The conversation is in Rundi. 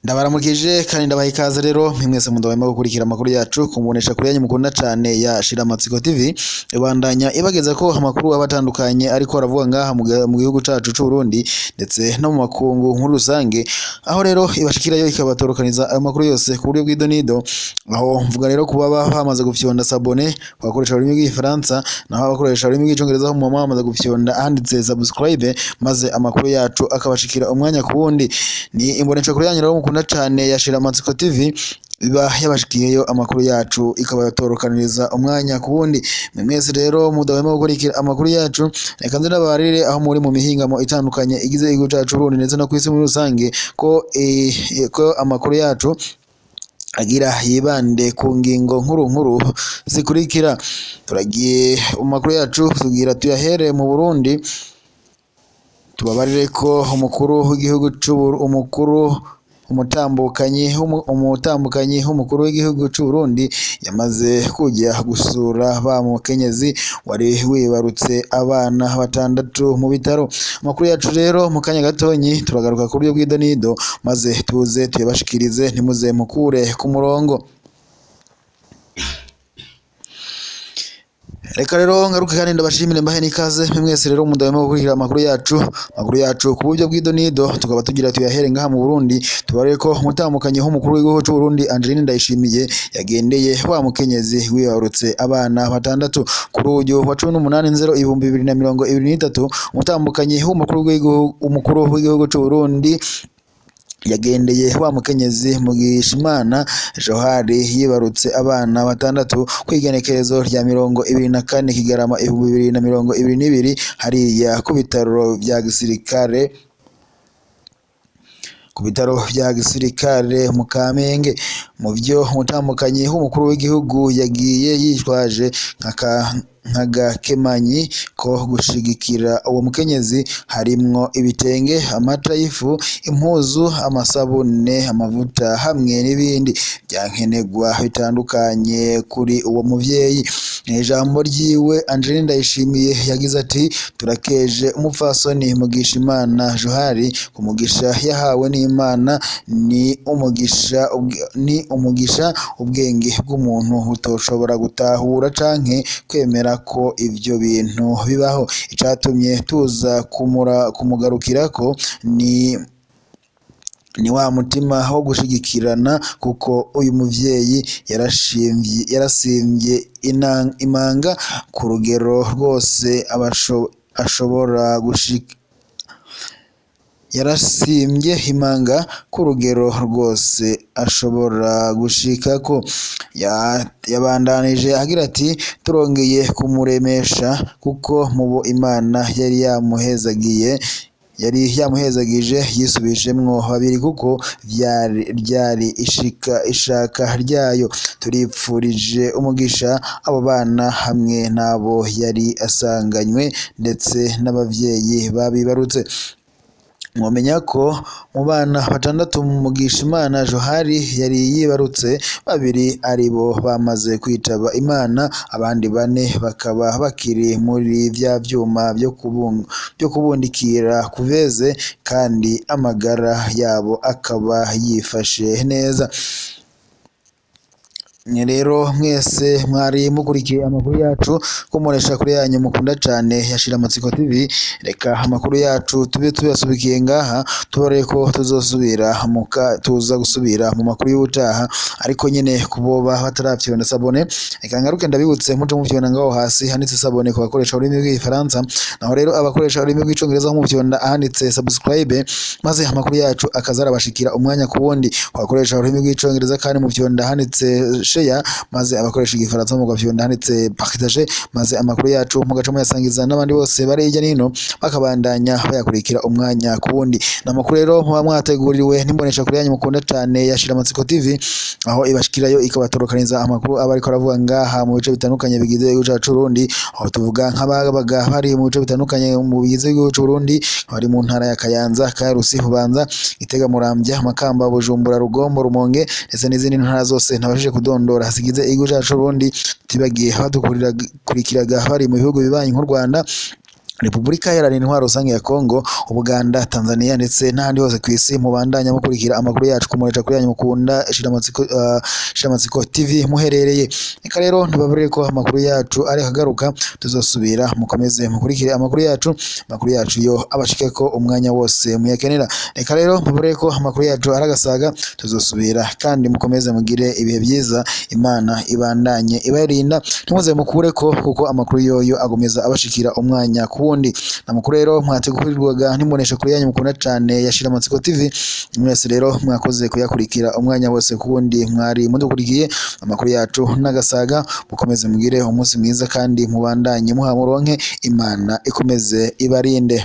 Ndabaramukije kandi ndabaha ikaze rero mwese mudahwema gukurikira amakuru yacu kumubonesha kuri yanyu mukunda cane ya Shiramatsiko TV ibandanya ibageza ko amakuru abatandukanye ariko aravuga ngaha mu gihugu cacu c'u Burundi ndetse no mu makungu nkuru rusange, aho rero ibashikirayo ikabatorokaniza ayo makuru yose ku buryo bw'idonido, aho mvuga rero kuba bamaze gufyonda sabone bakoresha ururimi rw'igifaransa, naho abakoresha ururimi rw'icongereza aho mu bamaze gufyonda ahanditse subscribe, maze amakuru yacu akabashikira umwanya ku wundi. Ni imbonesha kuri yanyu rero mukunda cane ya Shiramatsiko TV iba yabashikiyeyo amakuru yacu ikabatorokaniriza umwanya ku wundi. Mwese rero mudahwema gukurikira amakuru yacu, reka nze nabarire aho muri mu mihingamo itandukanye igize igihugu cacu Burundi ndetse no kw'isi muri rusange ko amakuru yacu agira yibande ku ngingo nkuru zikurikira. Turagiye mu makuru yacu tugira tuyahere mu Burundi, tubabarire ko umukuru w'igihugu umutambukanyi w'umukuru w'igihugu c'u Burundi yamaze kujya gusura ba mukenyezi wari wibarutse abana batandatu mu bitaro. Amakuru yacu rero mu kanya gatonyi turagaruka ku buryo bw'idonido, maze tuze tuyabashikirize ntimuze mukure ku murongo. Reka rero ngaruke kandi ndabashimire mbahe n'ikaze mwese rero mudahwema gukurikira amakuru yacu ku buryo bw'idonido, tukaba tugira tuyahere ngaha mu Burundi. Tubarire ko umutambukanyi w'umukuru w'igihugu c'u Burundi Angeline Ndayishimiye yagendeye wa mukenyezi wibarutse abana batandatu kuri uyu wa 18/0/2023. Umutambukanyi w'umukuru w'igihugu c'u Burundi yagendeye wa mukenyezi Mugishimana Johari yibarutse abana batandatu kw'igenekerezo rya 24 Kigarama 2022 hariya ku bitaro vya gisirikare mu Kamenge. Mu vyo umutambukanyi w'umukuru w'igihugu yagiye yitwaje nk'agakemanyi ko gushigikira uwo mukenyezi harimwo ibitenge, amata y'ifu, impuzu, amasabune, amavuta hamwe n'ibindi byankenerwa bitandukanye kuri uwo muvyeyi. Ijambo ryiwe Angeline Ndayishimiye yagize ati: turakeje umupfasoni Mugishimana Johari ku mugisha yahawe n'Imana, ni umugisha ubwenge bw'umuntu butoshobora gutahura canke kwemera ko ivyo bintu bibaho. Icatumye tuza kumugarukirako ni wa mutima wo gushigikirana, kuko uyu muvyeyi yarasimbye imanga ku rugero rwose ashobora gushika gushikako. Yabandanije agira ati: turongeye kumuremesha kuko mubo Imana yari yamuhezagije yisubijemwo babiri, kuko ryari ishaka ryayo. Turipfurije umugisha abo bana hamwe n'abo yari asanganywe ndetse n'abavyeyi babibarutse. Mwomenya ko mu bana batandatu Mugishimana Johari yari yibarutse, babiri aribo bamaze kwitaba Imana, abandi bane bakaba bakiri muri vya vyuma vyo kubundikira kuveze, kandi amagara yabo akaba yifashe neza. Rero mwese mwari mukurikiye amakuru yacu kumubonesha kuri yanyu mukunda cane ya Shiramatsiko TV. Reka amakuru yacu tube tuyasubikiye ngaha, tubareye ko tuza gusubira mu makuru y'ubutaha, ariko nyene kuboba batarafyonda sabone, reka ngaruke ndabibutse muje mufyonda ngaho hasi handitse sabone ku bakoresha ururimi rw'igifaransa, naho rero abakoresha ururimi rw'icongereza mufyonda ahanditse subscribe, maze amakuru yacu akaza arabashikira umwanya ku wundi. Abakoresha ururimi rw'icongereza kandi mufyonda ahanditse share, maze abakoresha igifaransa mu gafyonda handitse partage, maze amakuru yacu mugaca muyasangiza n'abandi bose bari hirya nino bakabandanya bayakurikira umwanya ku wundi. N'amakuru rero muba mwateguriwe n'imbonesha kuri yanyu mukunda cane ya Shiramatsiko TV, aho ibashikirayo ikabatorokaniza amakuru aba ariko aravuga ngaha mu bice bitandukanye bigize igihugu cacu Burundi, aho tuvuga nk'ababaga bari mu bice bitandukanye mu bigize igihugu c'u Burundi, bari mu ntara ya Kayanza, Karusi, Bubanza, Gitega, Muramvya, Makamba, Bujumbura, Rugombo, Rumonge ndetse n'izindi ntara zose ntabashije kudondora hasigize igihugu cacu Burundi, tibagiye badukurikiraga bari mu bihugu bibanyi nk'u Rwanda, Repubulika Iharanira Intwaro Rusange ya Kongo, Ubuganda, Tanzania ndetse n'ahandi hose ku isi mubandanya mukurikira amakuru yacu kumuresha kuri yanyu mukunda Shiramatsiko TV muherereye. Reka rero ntibabure ko amakuru yacu ari hagaruka, tuzosubira mukomeze mukurikire amakuru yacu yo abashike ko umwanya wose muyakenera. Reka rero ntibabure ko amakuru yacu aragasaga, tuzosubira kandi mukomeze mugire ibihe byiza. Imana ibandanye ibarinda, ntimuze mukure ko kuko amakuru yoyo agomeza abashikira umwanya wundi. Amakuru rero mwategurirwaga ntimunesha kuri yanyu mukunda cyane ya Shiramatsiko TV. Mwese rero mwakoze kuyakurikira umwanya wose kuwundi mwari mudukurikiye amakuru yacu n'agasaga. Mukomeze mugire umunsi mwiza kandi mubandanye muhamuronke. Imana ikomeze ibarinde.